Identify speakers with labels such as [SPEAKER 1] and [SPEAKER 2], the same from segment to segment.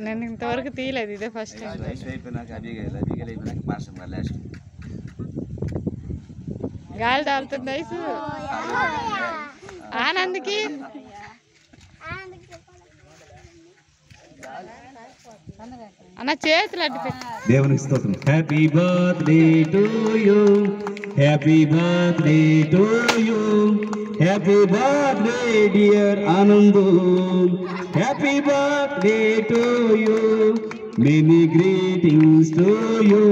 [SPEAKER 1] నేను ఇంతవరకు తీయలేదు, ఇదే ఫస్ట్ టైం. గాలి తాగుతుంది ఐసు ఆనంద్కి. అన్న చేతులు అడ్డు పెట్టి
[SPEAKER 2] దేవునికి స్తోత్రం. Happy birthday to you, happy birthday to you, happy birthday dear Anand, happy birthday to you, many greetings to you,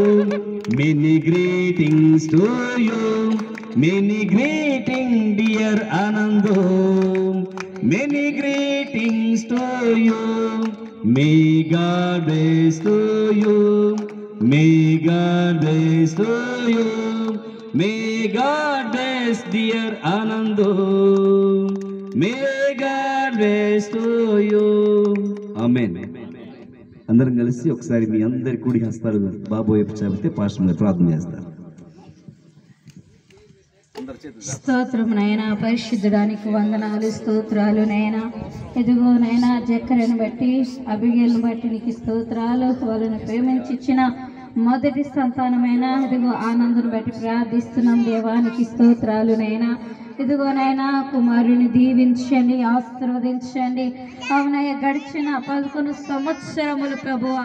[SPEAKER 2] many greetings to you, many greeting dear Anand, many greetings to you. May God bless to you, may God bless to you, may God bless dear Anando, may God bless to you. Amen. అందరం కలిసి ఒకసారి మీ అందరి కూడి హస్తాలు బాబు వైపు చాపితే pastor గారు ప్రార్థన చేస్తారు.
[SPEAKER 3] స్తోత్రం నైనా, పరిశుద్ధడానికి వందనాలు, స్తోత్రాలు నైనా. ఇదిగో నైనా జక్కరను బట్టి అబిగేలును బట్టి నీకు స్తోత్రాలు. వాళ్ళని ప్రేమించి ఇచ్చిన మొదటి సంతానమైన ఇదిగో ఆనందుని బట్టి ప్రార్థిస్తున్నాం దేవానికి స్తోత్రాలు నైనా. ఇదిగో నైనా కుమారుని దీవించండి, ఆశీర్వదించండి. అవునయ్య గడిచిన 11 సంవత్సరములు ప్రభువ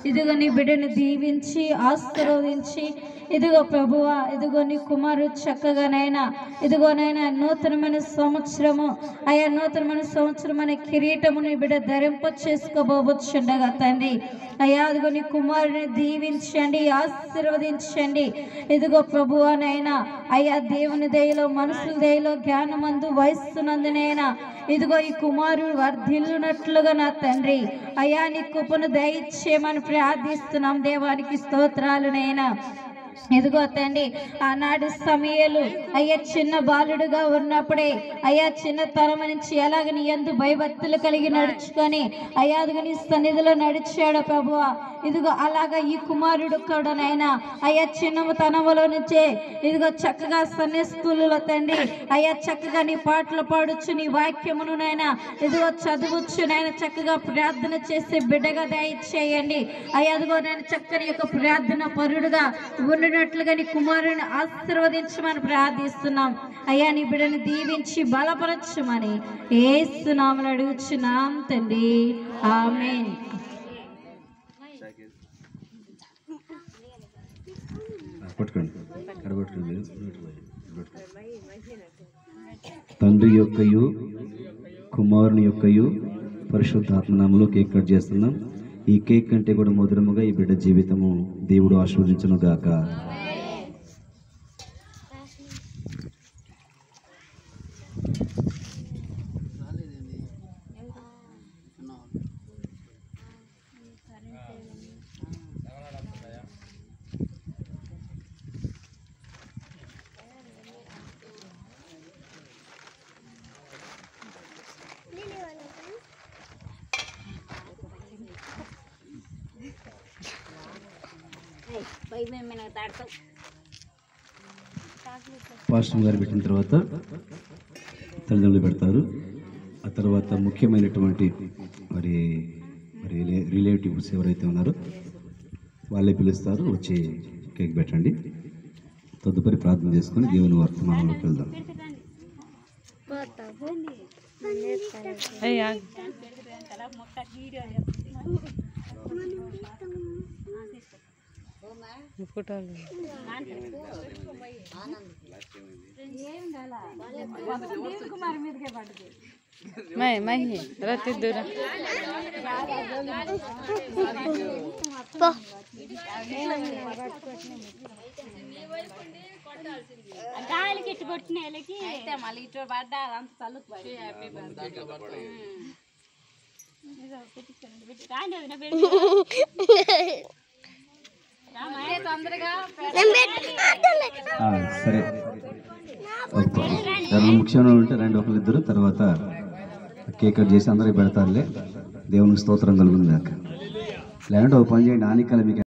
[SPEAKER 3] ఇదిగో నీ బిడ్డని దీవించి ఆశీర్వదించి ఇదిగో ప్రభువ ఇదిగో నీ కుమారుడు చక్కగానైనా ఇదిగోనైనా నూతనమైన సంవత్సరము అయ్యా నూతనమైన సంవత్సరం అనే కిరీటము నీ బిడ్డ ధరింప చేసుకోబోచుండగా తండ్రి అయ్యా ఇదిగో నీ కుమారుని దీవించండి, ఆశీర్వదించండి. ఇదిగో ప్రభువనైనా అయ్యా దేవుని దయలో మనుషుల దయలో జ్ఞానమందు వయస్సునందునైనా ఇదిగో ఈ కుమారుడు వర్ధిల్లునట్లుగా నా తండ్రి అయ్యా నీ కృపను దయచేయమని ప్రార్థిస్తున్నాం దేవానికి స్తోత్రాలునైనా. ఇదిగో తండ్రి ఆనాడు సమయలు అయ్యా చిన్న బాలుడుగా ఉన్నప్పుడే అయ్యా చిన్నతనం నుంచి ఎలాగ నీ యందు భయభక్తులు కలిగి నడుచుకొని అయ్యా అదిగో నీ సన్నిధిలో నడిచాడు ప్రభువ. ఇదిగో అలాగా ఈ కుమారుడు కూడానైనా అయ్యా చిన్నతనంలో నుంచే ఇదిగో చక్కగా సన్య స్కూల్లో తండ్రి అయ్యా చక్కగా నీ పాటలు పాడొచ్చు, నీ వాక్యమునునైనా ఇదిగో చదువచ్చు నైనా చక్కగా ప్రార్థన చేసే బిడ్డగా దయచేయండి అయ్యా. అదిగో నేను చక్కని యొక్క ప్రార్థన పరుడుగా ఉండినట్లుగా నీ కుమారుని ఆశీర్వదించమని ప్రార్థిస్తున్నాం అయ్యా. నీ బిడ్డని దీవించి బలపరచమని యేసు నామమున అడుగుచున్నాం తండ్రి, ఆమేన్.
[SPEAKER 2] తండ్రి యొక్కయు కుమారుని యొక్కయు పరిశుద్ధాత్మ నామములో కేక్ కట్ చేస్తున్నాం. ఈ కేక్ కంటే కూడా మధురముగా ఈ బిడ్డ జీవితము దేవుడు ఆశీర్వదించును గాక. పాస్టర్ గారు పెట్టిన తర్వాత తల్లిదండ్రులు పెడతారు. ఆ తర్వాత ముఖ్యమైనటువంటి మరి మరి రిలేటివ్స్ ఎవరైతే ఉన్నారో వాళ్ళే పిలుస్తారు, వచ్చి కేక్ పెట్టండి. తదుపరి ప్రార్థన చేసుకొని దేవుని వర్తమానంలోకి వెళ్దాం.
[SPEAKER 3] గాలికి ఇటు కొట్టిన మళ్ళీ ఇటు పడ్డా అంత చల్లుకు పడి
[SPEAKER 2] సరే ముఖ్యంగా ఉంటే రెండు ఒకరిద్దరు తర్వాత కేక్ కట్ చేసి అందరికి పెడతారులే. దేవునికి స్తోత్రం కలుగుతుంది కాక. లేదంటే ఒక పని చేయండి, ఆనికల మీకు